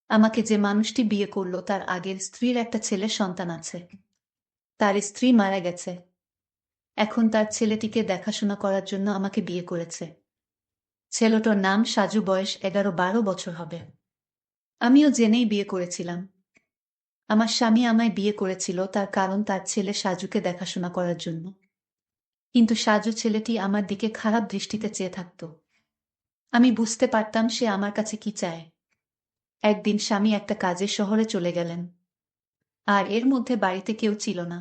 আমাকে যে মানুষটি বিয়ে করল তার আগের স্ত্রীর একটা ছেলের সন্তান আছে। তার স্ত্রী মারা গেছে। এখন তার ছেলেটিকে দেখাশোনা করার জন্য আমাকে বিয়ে করেছে। ছেলেটার নাম সাজু, বয়স 11-12 বছর হবে। আমিও জেনেই বিয়ে করেছিলাম। আমার স্বামী আমায় বিয়ে করেছিল তার কারণ তার ছেলে সাজুকে দেখাশোনা করার জন্য। কিন্তু সাজু ছেলেটি আমার দিকে খারাপ দৃষ্টিতে চেয়ে থাকত। আমি বুঝতে পারতাম সে আমার কাছে কি চায়। একদিন স্বামী একটা কাজে শহরে চলে গেলেন, আর এর মধ্যে বাড়িতে কেউ ছিল না।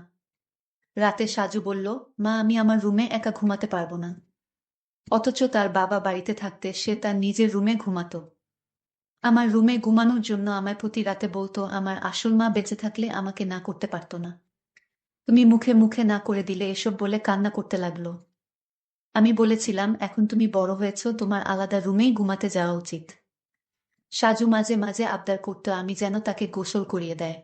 রাতে সাজু বলল, মা, আমি আমার রুমে একা ঘুমাতে পারবো না। অথচ তার বাবা বাড়িতে থাকতে সে তার নিজের রুমে ঘুমাতো। আমার রুমে ঘুমানোর জন্য আমায় প্রতি রাতে বলতো আমার আসল মা বেঁচে থাকলে আমাকে না করতে পারতো না। তুমি মুখে মুখে না করে দিলে এসব বলে কান্না করতে লাগলো। আমি বলেছিলাম, এখন তুমি বড় হয়েছ, তোমার আলাদা রুমেই ঘুমাতে যাওয়া উচিত। সাজু মাঝে মাঝে আবদার করতো আমি যেন তাকে গোসল করিয়ে দেয়।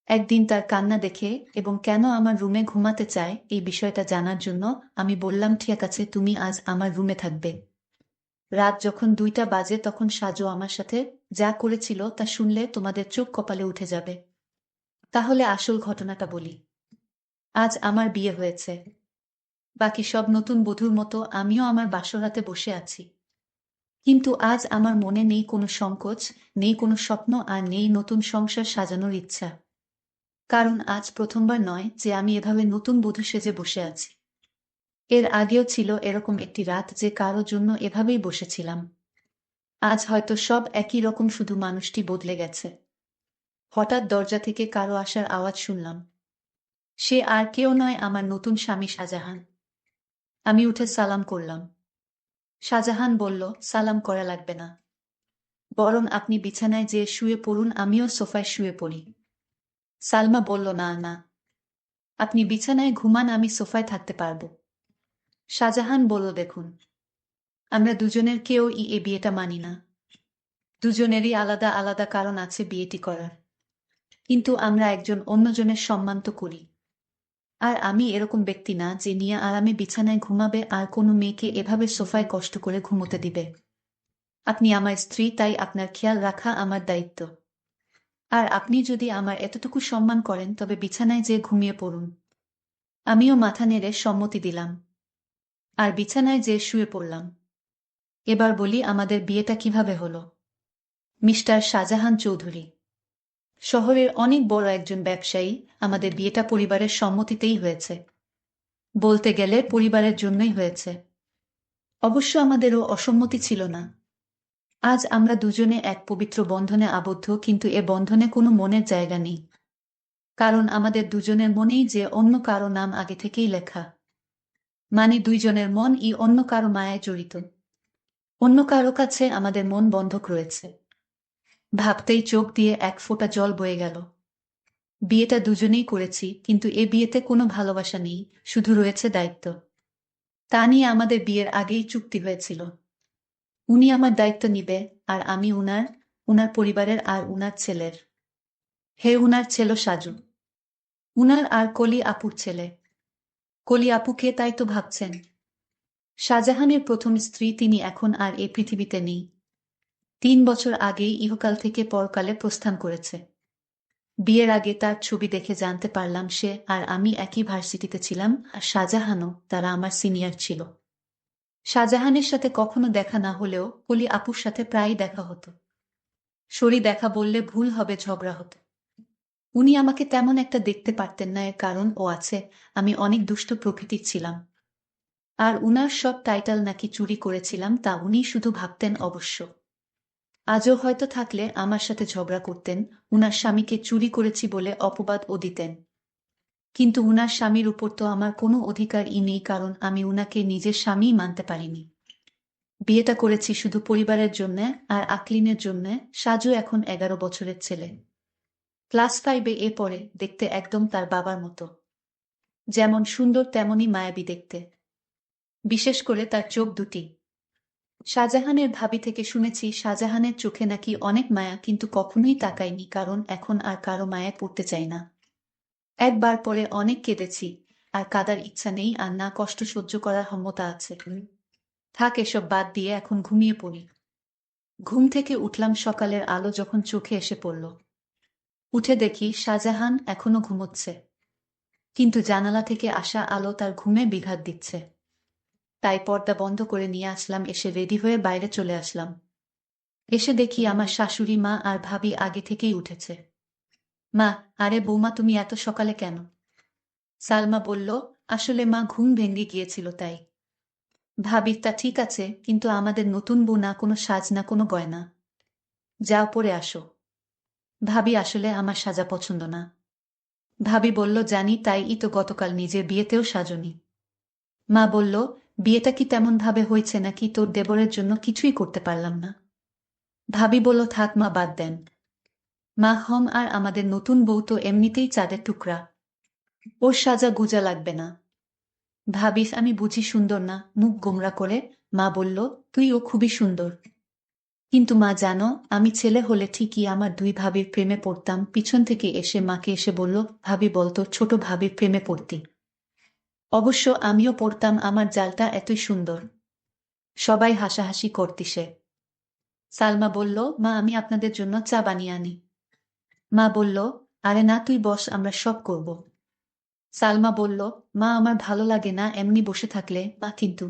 একদিন তার কান্না দেখে এবং কেন আমার রুমে ঘুমাতে চায় এই বিষয়টা জানার জন্য আমি বললাম, ঠিক আছে, তুমি আজ আমার রুমে থাকবে। রাত যখন 2টা বাজে তখন সাজু আমার সাথে যা করেছিল তা শুনলে তোমাদের চোখ কপালে উঠে যাবে। তাহলে আসল ঘটনাটা বলি। আজ আমার বিয়ে হয়েছে। বাকি সব নতুন বধূর মতো আমিও আমার বাসরাতে বসে আছি। কিন্তু আজ আমার মনে নেই কোনো সংকোচ, নেই কোনো স্বপ্ন, আর নেই নতুন সংসার সাজানোর ইচ্ছা। কারণ আজ প্রথমবার নয় যে আমি এভাবে নতুন বধূ সেজে বসে আছি। এর আগেও ছিল এরকম একটি রাত যে কারো জন্য এভাবেই বসেছিলাম। আজ হয়তো সব একই রকম, শুধু মানুষটি বদলে গেছে। হঠাৎ দরজা থেকে কারো আসার আওয়াজ শুনলাম। সে আর কেউ নয়, আমার নতুন স্বামী শাহজাহান। আমি উঠে সালাম করলাম। শাহজাহান বলল, সালাম করা লাগবে না, বরং আপনি বিছানায় যেয়ে শুয়ে পড়ুন, আমিও সোফায় শুয়ে পড়ি। সালমা বলল, না না, আপনি বিছানায় ঘুমান, আমি সোফায় থাকতে পারবো। শাহজাহান বলল, দেখুন, আমরা দুজনের কেউই এ বিয়েটা মানি না। দুজনেরই আলাদা আলাদা কারণ আছে বিয়েটি করার। কিন্তু আমরা একজন অন্যজনের সম্মান তো করি। আর আমি এরকম ব্যক্তি না যে নিয়ে আরামে বিছানায় ঘুমাবে আর কোনো মেয়েকে এভাবে সোফায় কষ্ট করে ঘুমোতে দিবে। আপনি আমার স্ত্রী, তাই আপনার খেয়াল রাখা আমার দায়িত্ব। আর আপনি যদি আমার এতটুকু সম্মান করেন তবে বিছানায় যেয়ে ঘুমিয়ে পড়ুন। আমিও মাথা নেড়ে সম্মতি দিলাম আর বিছানায় যেয়ে শুয়ে পড়লাম। এবার বলি আমাদের বিয়েটা কিভাবে হলো। মিস্টার শাহজাহান চৌধুরী শহরের অনেক বড় একজন ব্যবসায়ী। আমাদের বিয়েটা পরিবারের সম্মতিতেই হয়েছে। বলতে গেলে পরিবারের জন্যই হয়েছে। অবশ্য আমাদেরও অসম্মতি ছিল না। আজ আমরা দুজনে এক পবিত্র বন্ধনে আবদ্ধ, কিন্তু এ বন্ধনে কোনো মনের জায়গা নেই। কারণ আমাদের দুজনের মনেই যে অন্য কারো নাম আগে থেকেই লেখা। মানে দুইজনের মনই অন্য কারো মায়ায় জড়িত। অন্য কারো কাছে আমাদের মন বন্ধক রয়েছে। ভাবতেই চোখ দিয়ে এক ফোঁটা জল বয়ে গেল। বিয়েটা দুজনেই করেছি, কিন্তু এ বিয়েতে কোনো ভালোবাসা নেই, শুধু রয়েছে দায়িত্ব। তা নিয়ে আমাদের বিয়ের আগেই চুক্তি হয়েছিল। উনি আমার দায়িত্ব নিবে, আর আমি উনার, উনার পরিবারের আর উনার ছেলের। হে, উনার ছেলে সাজু, উনার আর কলি আপুর ছেলে। কলি আপুকে তাই তো ভাবছেন? শাহজাহানের প্রথম স্ত্রী, তিনি এখন আর এ পৃথিবীতে নেই। 3 বছর আগেই ইহকাল থেকে পরকালে প্রস্থান করেছে। বিয়ের আগে তার ছবি দেখে জানতে পারলাম সে আর আমি একই ভার্সিটিতে ছিলাম, আর শাহজাহানও, তারা আমার সিনিয়র ছিল। শাহজাহানের সাথে কখনো দেখা না হলেও কলি আপুর সাথে প্রায়ই দেখা হতো। সরি দেখা বললে ভুল হবে, ঝগড়া হতো। উনি আমাকে তেমন একটা দেখতে পারতেন না, এর কারণ ও আছে, আমি অনেক দুষ্ট প্রকৃতির ছিলাম। আর উনার সব টাইটেল নাকি চুরি করেছিলাম, তা উনি শুধু ভাবতেন অবশ্য। আজও হয়তো থাকলে আমার সাথে ঝগড়া করতেন, উনার স্বামীকে চুরি করেছি বলে অপবাদও দিতেন। কিন্তু উনার স্বামীর উপর তো আমার কোনো অধিকারই নেই, কারণ আমি উনাকে নিজের স্বামীই মানতে পারিনি। বিয়েটা করেছি শুধু পরিবারের জন্যে আর আকলিনের জন্যে। সাজু এখন 11 বছরের ছেলে। ক্লাস 5-এ পড়ে, দেখতে একদম তার বাবার মতো। যেমন সুন্দর তেমনই মায়াবী দেখতে। বিশেষ করে তার চোখ দুটি। শাহজাহানের ভাবি থেকে শুনেছি শাহজাহানের চোখে নাকি অনেক মায়া, কিন্তু কখনোই তাকাইনি, কারণ এখন আর কারো মায়ায় পড়তে চাই না। একবার পরে অনেক কেঁদেছি, আর কাঁদার ইচ্ছা নেই, আর না কষ্ট সহ্য করার ক্ষমতা আছে। থাক, এসব বাদ দিয়ে এখন ঘুমিয়ে পড়ি। ঘুম থেকে উঠলাম সকালের আলো যখন চোখে এসে পড়ল। উঠে দেখি শাহজাহান এখনো ঘুমোচ্ছে, কিন্তু জানালা থেকে আসা আলো তার ঘুমে বিঘাত দিচ্ছে। তাই পর্দা বন্ধ করে নিয়ে আসলাম, এসে রেডি হয়ে বাইরে চলে আসলাম। এসে দেখি আমার শাশুড়ি মা আর ভাবি আগে থেকেই উঠেছে। মা, আরে বৌমা, তুমি এত সকালে কেন? সালমা বলল, আসলে মা ঘুম ভেঙে গিয়েছিল তাই। ভাবি, তা ঠিক আছে, কিন্তু আমাদের নতুন বউ, না কোনো সাজ না কোনো গয়না। যাও পরে আসো। ভাবি, আসলে আমার সাজা পছন্দ না। ভাবি বলল, জানি, তাই তো গতকাল নিজের বিয়েতেও সাজনি। মা বলল, বিয়েটা কি তেমন ভাবে হয়েছে নাকি তোর দেবরের জন্য কিছুই করতে পারলাম না? ভাবি বলল, থাক মা, বাদ দেন। মা, আর আমাদের নতুন বউ তো এমনিতেই চাঁদের টুকরা, ওর সাজা গুজা লাগবে না। ভাবিস, আমি বুঝি সুন্দর না? মুখ গোমরা করে মা বলল, তুইও খুবই সুন্দর। কিন্তু মা জানো, আমি ছেলে হলে ঠিকই আমার দুই ভাবির প্রেমে পড়তাম। পিছন থেকে এসে মাকে এসে বলল, ভাবি বলতো ছোট ভাবির প্রেমে পড়তি। অবশ্য আমিও পড়তাম, আমার জালটা এতই সুন্দর। সবাই হাসাহাসি করতিসে। সালমা বলল, মা আমি আপনাদের জন্য চা বানিয়ে আনি। মা বলল, আরে না, তুই বস, আমরা সব করব। সালমা বলল, মা আমার ভালো লাগে না এমনি বসে থাকলে, মা কিন্তু।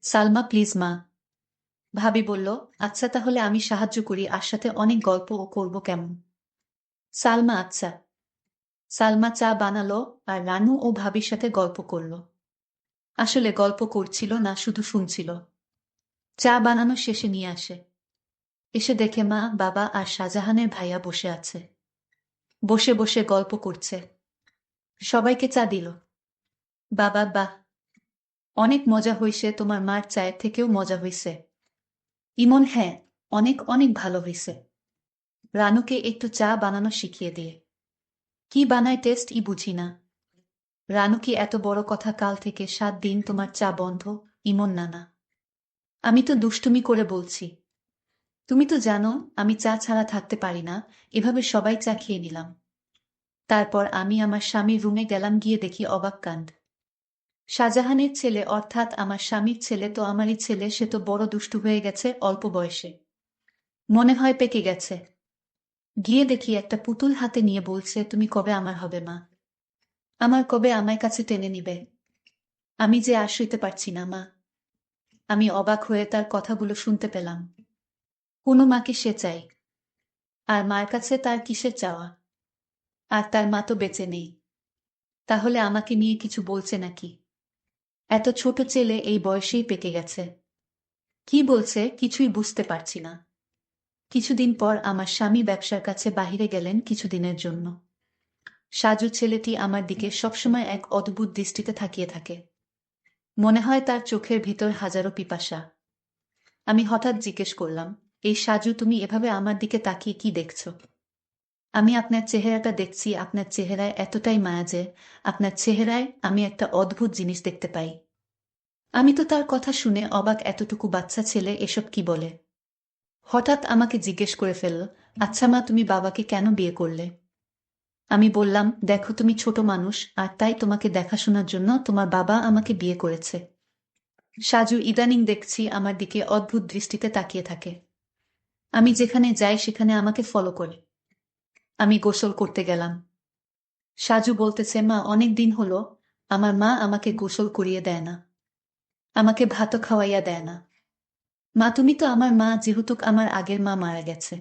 সালমা, প্লিজ মা। ভাবি বলল, আচ্ছা তাহলে আমি সাহায্য করি, আর সাথে অনেক গল্পও করব, কেমন? সালমা, আচ্ছা। সালমা চা বানালো, আর রানু ও ভাবির সাথে গল্প করল। আসলে গল্প করছিল না, শুধু শুনছিল। চা বানানো শেষে নিয়ে আসে। এসে দেখে মা, বাবা আর শাহজাহানের ভাইয়া বসে আছে। বসে বসে গল্প করছে। সবাইকে চা দিল। বাবা, বাহ, অনেক মজা হইছে, তোমার মার চায়ের থেকেও মজা হইছে। ইমন, হ্যাঁ, অনেক অনেক ভালো হইছে। রানুকে একটু চা বানানো শিখিয়ে দিয়ে। কি বানায় টেস্ট ই বুঝি না। রানু, কি এত বড় কথা, কাল থেকে 7 দিন তোমার চা বন্ধ? ইমন, নানা, আমি তো দুষ্টুমি করে বলছি। তুমি তো জানো আমি চা ছাড়া থাকতে পারি না। এভাবে সবাই চা খেয়ে নিলাম। তারপর আমি আমার স্বামীর রুমে গেলাম, গিয়ে দেখি অবাক কাণ্ড। শাহজাহানের ছেলে, অর্থাৎ আমার স্বামীর ছেলে তো আমারই ছেলে, সে তো বড় দুষ্টু হয়ে গেছে অল্প বয়সে। মনে হয় পেকে গেছে। গিয়ে দেখি একটা পুতুল হাতে নিয়ে বলছে, তুমি কবে আমার হবে মা? আমার কবে আমায় কাছে টেনে নিবে? আমি যে আর সইতে পারছি না মা। আমি অবাক হয়ে তার কথাগুলো শুনতে পেলাম। কোনো মাকে সে চাই, আর মার কাছে তার কিসের চাওয়া? আর তার মা তো বেঁচে নেই। তাহলে আমাকে নিয়ে কিছু বলছে নাকি? এত ছোট ছেলে এই বয়সেই পেকে গেছে। কি বলছে কিছুই বুঝতে পারছি না। কিছুদিন পর আমার স্বামী ব্যবসার কাছে বাহিরে গেলেন কিছুদিনের জন্য। সাজু ছেলেটি আমার দিকে সবসময় এক অদ্ভুত দৃষ্টিতে তাকিয়ে থাকে। মনে হয় তার চোখের ভিতর হাজারো পিপাসা। আমি হঠাৎ জিজ্ঞেস করলাম, এই সাজু, তুমি এভাবে আমার দিকে তাকিয়ে কি দেখছো? আমি আপনার চেহারাটা দেখছি, আপনার চেহারায় এতটাই মায়া যে আপনার চেহারায় আমি একটা অদ্ভুত জিনিস দেখতে পাই। আমি তো তার কথা শুনে অবাক, এতটুকু বাচ্চা ছেলে এসব কি বলে? হঠাৎ আমাকে জিজ্ঞেস করে ফেলল, আচ্ছা মা, তুমি বাবাকে কেন বিয়ে করলে? আমি বললাম, দেখো তুমি ছোট মানুষ, আর তাই তোমাকে দেখাশোনার জন্য তোমার বাবা আমাকে বিয়ে করেছে। সাজু ইদানিং দেখছি আমার দিকে অদ্ভুত দৃষ্টিতে তাকিয়ে থাকে। আমি যেখানে যাই সেখানে আমাকে ফলো করে। আমি গোসল করতে গেলাম। সাজু বলতেছে, মা, অনেক দিন হলো আমার মা আমাকে গোসল করিয়ে দেয় না, আমাকে ভাতও খাওয়াইয়া দেয় না। মা, তুমি তো আমার মা, যেহেতু আমার আগের মা মারা গেছে।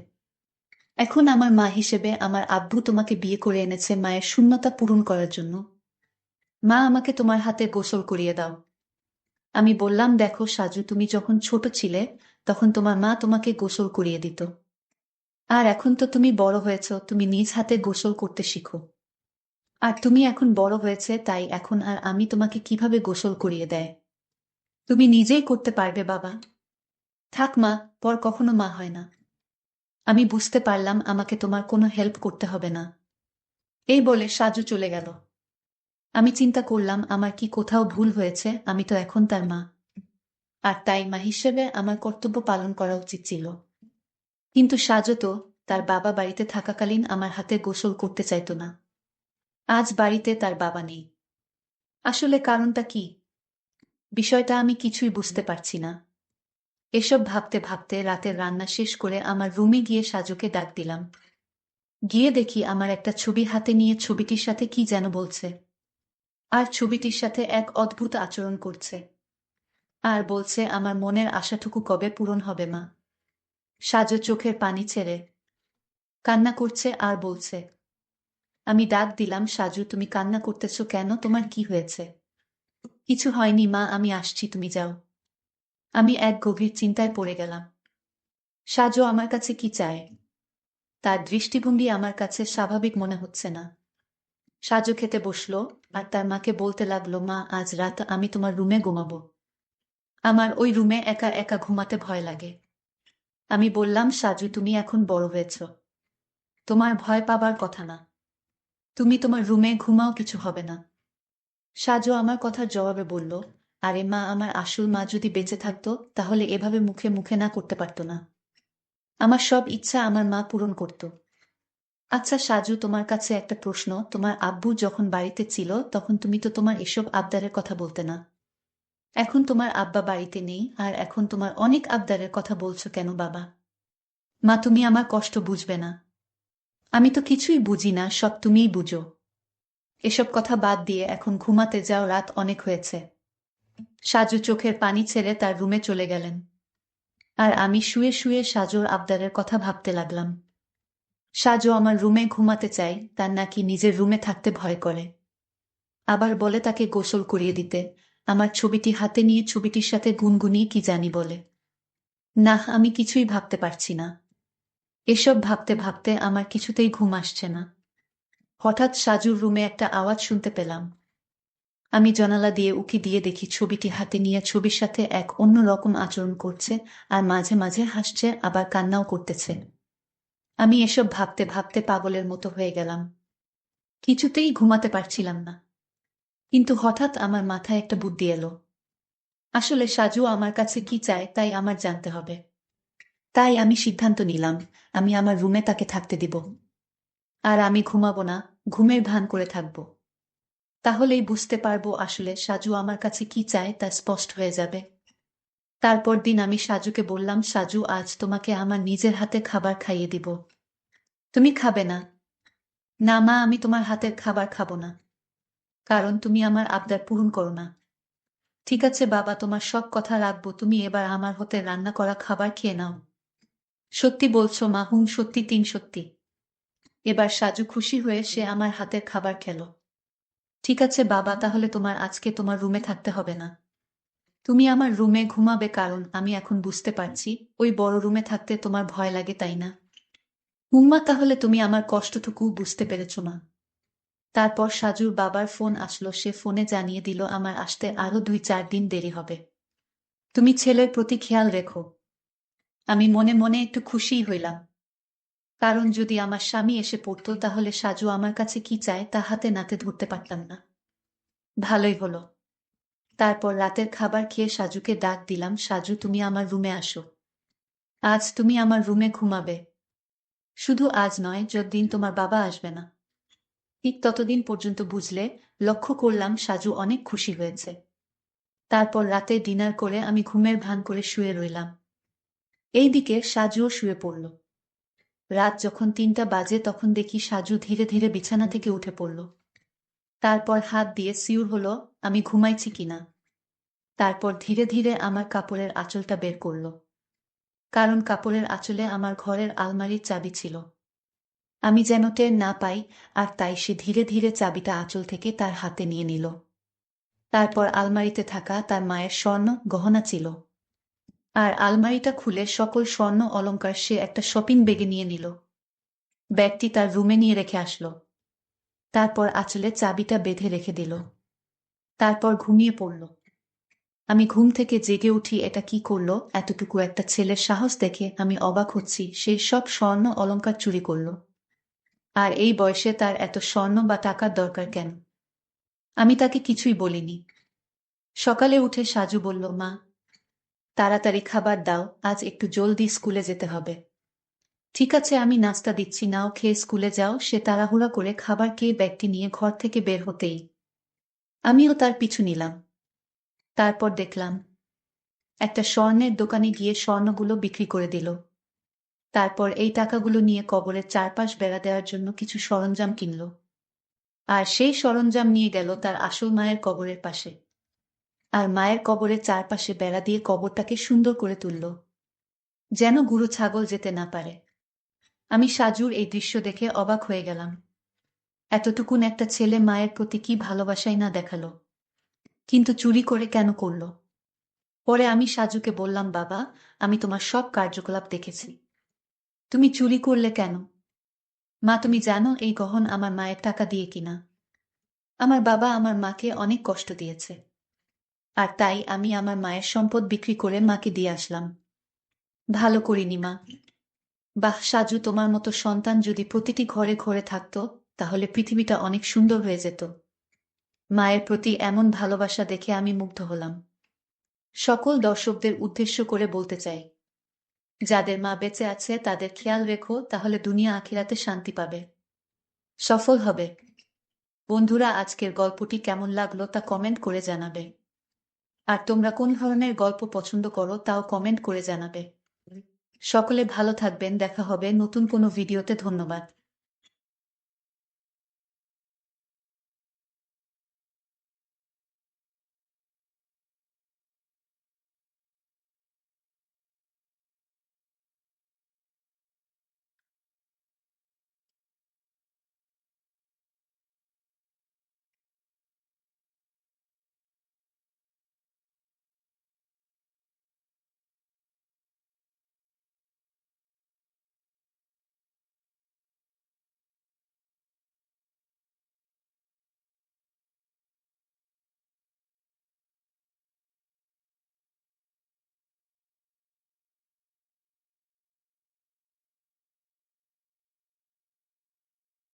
এখন আমার মা হিসেবে আমার আব্বু তোমাকে বিয়ে করে এনেছে মায়ের শূন্যতা পূরণ করার জন্য। মা, আমাকে তোমার হাতে গোসল করিয়ে দাও। আমি বললাম, দেখো সাজু, তুমি যখন ছোট ছিলে তখন তোমার মা তোমাকে গোসল করিয়ে দিত। আর এখন তো তুমি বড় হয়েছ, তুমি নিজ হাতে গোসল করতে শিখো। আর তুমি এখন বড় হয়েছে, তাই এখন আর আমি তোমাকে কিভাবে গোসল করিয়ে দেয়? তুমি নিজেই করতে পারবে বাবা। থাক মা, পর কখনো মা হয় না। আমি বুঝতে পারলাম আমাকে তোমার কোনো হেল্প করতে হবে না। এই বলে সাজু চলে গেল। আমি চিন্তা করলাম, আমার কি কোথাও ভুল হয়েছে? আমি তো এখন তার মা, আর তাই মা হিসেবে আমার কর্তব্য পালন করা উচিত ছিল। কিন্তু সাজু তো তার বাবা বাড়িতে থাকাকালীন আমার হাতে গোসল করতে চাইতো না। আজ বাড়িতে তার বাবা নেই। আসলে কারণটা কি? বিষয়টা আমি কিছুই বুঝতে পারছি না। এসব ভাবতে ভাবতে রাতের রান্না শেষ করে আমার রুমে গিয়ে সাজুকে ডাক দিলাম। গিয়ে দেখি আমার একটা ছবি হাতে নিয়ে ছবিটির সাথে কি যেন বলছে। আর ছবিটির সাথে এক অদ্ভুত আচরণ করছে। আর বলছে আমার মনের আশাটুকু কবে পূরণ হবে মা। সাজু চোখের পানি ছেড়ে কান্না করছে আর বলছে। আমি ডাক দিলাম, সাজু তুমি কান্না করতেছো কেন, তোমার কি হয়েছে? কিছু হয়নি মা, আমি আসছি, তুমি যাও। আমি এক গভীর চিন্তায় পড়ে গেলাম। সাজু আমার কাছে কি চায়? তার দৃষ্টিভঙ্গি আমার কাছে স্বাভাবিক মনে হচ্ছে না। সাজু খেতে বসলো আর তার মাকে বলতে লাগলো, মা আজ রাত আমি তোমার রুমে ঘুমাবো। আমার ওই রুমে একা একা ঘুমাতে ভয় লাগে। আমি বললাম, সাজু তুমি এখন বড় হয়েছ, তোমার ভয় পাবার কথা না। তুমি তোমার রুমে ঘুমাও, কিছু হবে না। সাজু আমার কথার জবাবে বলল, আরে মা, আমার আসল মা যদি বেঁচে থাকতো তাহলে এভাবে মুখে মুখে না করতে পারতো না। আমার সব ইচ্ছা আমার মা পূরণ করত। আচ্ছা সাজু, তোমার কাছে একটা প্রশ্ন, তোমার আব্বু যখন বাড়িতে ছিল তখন তুমি তো তোমার এসব আবদারের কথা বলতে না। এখন তোমার আব্বা বাড়িতে নেই আর এখন তোমার অনেক আবদারের কথা বলছো কেন বাবা? মা তুমি আমার কষ্ট বুঝবে না? আমি তো কিছুই বুঝি না, সব তুমিই বুঝো। এসব কথা বাদ দিয়ে এখন ঘুমাতে যাও, রাত অনেক হয়েছে। সাজু চোখের পানি ছেড়ে তার রুমে চলে গেলেন। আর আমি শুয়ে শুয়ে সাজুর আবদারের কথা ভাবতে লাগলাম। সাজু আমার রুমে ঘুমাতে চায়, তার নাকি নিজের রুমে থাকতে ভয় করে। আবার বলে তাকে গোসল করিয়ে দিতে। আমার ছবিটি হাতে নিয়ে ছবিটির সাথে গুনগুনিয়ে কি জানি বলে। না, আমি কিছুই ভাবতে পারছি না। এসব ভাবতে ভাবতে আমার কিছুতেই ঘুম আসছে না। হঠাৎ সাজুর রুমে একটা আওয়াজ শুনতে পেলাম। আমি জানালা দিয়ে উঁকি দিয়ে দেখি ছবিটি হাতে নিয়ে ছবির সাথে এক অন্য রকম আচরণ করছে, আর মাঝে মাঝে হাসছে আবার কান্নাও করতেছে। আমি এসব ভাবতে ভাবতে পাগলের মতো হয়ে গেলাম। কিছুতেই ঘুমাতে পারছিলাম না। কিন্তু হঠাৎ আমার মাথায় একটা বুদ্ধি এলো। আসলে সাজু আমার কাছে কি চায় তাই আমার জানতে হবে। তাই আমি সিদ্ধান্ত নিলাম, আমি আমার রুমে তাকে থাকতে দিব। আর আমি ঘুমাবো না, ঘুমের ভান করে থাকবো। তাহলেই বুঝতে পারবো আসলে সাজু আমার কাছে কি চায়, তা স্পষ্ট হয়ে যাবে। তারপর দিন আমি সাজুকে বললাম, সাজু আজ তোমাকে আমার নিজের হাতে খাবার খাইয়ে দিব। তুমি খাবে না? না মা, আমি তোমার হাতের খাবার খাবো না, কারণ তুমি আমার আবদার পূরণ করো না। ঠিক আছে বাবা, তোমার সব কথা রাখবো, তুমি এবার আমার হাতে রান্না করা খাবার খেয়ে নাও। সত্যি বলছো মা? হুম সত্যি, তিন সত্যি। এবার সাজু খুশি হয়ে সে আমার হাতের খাবার খেলো। ঠিক আছে বাবা, তাহলে তোমার আজকে তোমার রুমে থাকতে হবে না। তুমি আমার রুমে ঘুমাবে, কারণ আমি এখন বুঝতে পারছি ওই বড় রুমে থাকতে তোমার ভয় লাগে, তাই না? হুম্মা, তাহলে তুমি আমার কষ্টটুকু বুঝতে পেরেছ মা। তারপর সাজুর বাবার ফোন আসলো, সে ফোনে জানিয়ে দিল আমার আসতে আরো 2-4 দিন দেরি হবে। তুমি ছেলের প্রতি খেয়াল রেখো। আমি মনে মনে একটু খুশিই হইলাম, কারণ যদি আমার স্বামী এসে পড়তো তাহলে সাজু আমার কাছে কি চায় তা হাতে নাতে ধরতে পারতাম না। ভালোই হলো। তারপর রাতের খাবার খেয়ে সাজুকে ডাক দিলাম, সাজু তুমি আমার রুমে আসো। আজ তুমি আমার রুমে ঘুমাবে। শুধু আজ নয়, যতদিন তোমার বাবা আসবে না। ঠিক ততদিন পর্যন্ত, বুঝলে? লক্ষ্য করলাম সাজু অনেক খুশি হয়েছে। তারপর রাতে ডিনার করে আমি ঘুমের ভান করে শুয়ে রইলাম। এইদিকে সাজুও শুয়ে পড়ল। রাত যখন 3টা বাজে তখন দেখি সাজু ধীরে ধীরে বিছানা থেকে উঠে পড়ল। তারপর হাত দিয়ে সিউর হলো আমি ঘুমাইছি কিনা। তারপর ধীরে ধীরে আমার কাপড়ের আঁচলটা বের করল, কারণ কাপড়ের আঁচলে আমার ঘরের আলমারির চাবি ছিল। আমি যেন টের না পাই, আর তাই সে ধীরে ধীরে চাবিটা আঁচল থেকে তার হাতে নিয়ে নিল। তারপর আলমারিতে থাকা তার মায়ের স্বর্ণ গহনা ছিল, আর আলমারিটা খুলে সকল স্বর্ণ অলংকার সে একটা শপিং ব্যাগে নিয়ে নিল। ব্যাগটি তার রুমে নিয়ে রেখে আসলো। তারপর আঁচলে চাবিটা বেঁধে রেখে দিল। তারপর ঘুমিয়ে পড়ল। আমি ঘুম থেকে জেগে উঠি, এটা কি করলো? এতটুকু একটা ছেলের সাহস দেখে আমি অবাক হচ্ছি, সে সব স্বর্ণ অলংকার চুরি করলো। আর এই বয়সে তার এত স্বর্ণ বা টাকার দরকার কেন? আমি তাকে কিছুই বলিনি। সকালে উঠে সাজু বলল, মা তাড়াতাড়ি খাবার দাও, আজ একটু জলদি স্কুলে যেতে হবে। ঠিক আছে, আমি নাস্তা দিচ্ছি, নাও খেয়ে স্কুলে যাও। সে তাড়াহুড়া করে খাবার খেয়ে ব্যাগটি নিয়ে ঘর থেকে বের হতেই আমিও তার পিছু নিলাম। তারপর দেখলাম একটা স্বর্ণের দোকানে গিয়ে স্বর্ণগুলো বিক্রি করে দিল। তারপর এই টাকাগুলো নিয়ে কবরের চারপাশ বেড়া দেওয়ার জন্য কিছু সরঞ্জাম কিনল। আর সেই সরঞ্জাম নিয়ে গেল তার আসল মায়ের কবরের পাশে। আর মায়ের কবরের চারপাশে বেড়া দিয়ে কবরটাকে সুন্দর করে তুলল, যেন গুরু ছাগল যেতে না পারে। আমি সাজুর এই দৃশ্য দেখে অবাক হয়ে গেলাম। এতটুকুন একটা ছেলে মায়ের প্রতি কি ভালোবাসাই না দেখালো, কিন্তু চুরি করে কেন করল? পরে আমি সাজুকে বললাম, বাবা, আমি তোমার সব কার্যকলাপ দেখেছি, তুমি চুরি করলে কেন? মা, তুমি জানো এই গহন আমার মায়ের টাকা দিয়ে কিনা। আমার বাবা আমার মাকে অনেক কষ্ট দিয়েছে, আর তাই আমি আমার মায়ের সম্পদ বিক্রি করে মাকে দিয়ে আসলাম। ভালো করিনি মা। বাহ সাজু, তোমার মতো সন্তান যদি প্রতিটি ঘরে ঘরে থাকতো, তাহলে পৃথিবীটা অনেক সুন্দর হয়ে যেত। মায়ের প্রতি এমন ভালোবাসা দেখে আমি মুগ্ধ হলাম। সকল দর্শকদের উদ্দেশ্য করে বলতে চাই, যাদের মা বেঁচে আছে তাদের খেয়াল রেখো, তাহলে দুনিয়া আখিরাতে শান্তি পাবে, সফল হবে। বন্ধুরা, আজকের গল্পটি কেমন লাগলো তা কমেন্ট করে জানাবে। আর তোমরা কোন ধরনের গল্প পছন্দ করো তাও কমেন্ট করে জানাবে। সকলে ভালো থাকবেন, দেখা হবে নতুন কোনো ভিডিওতে। ধন্যবাদ।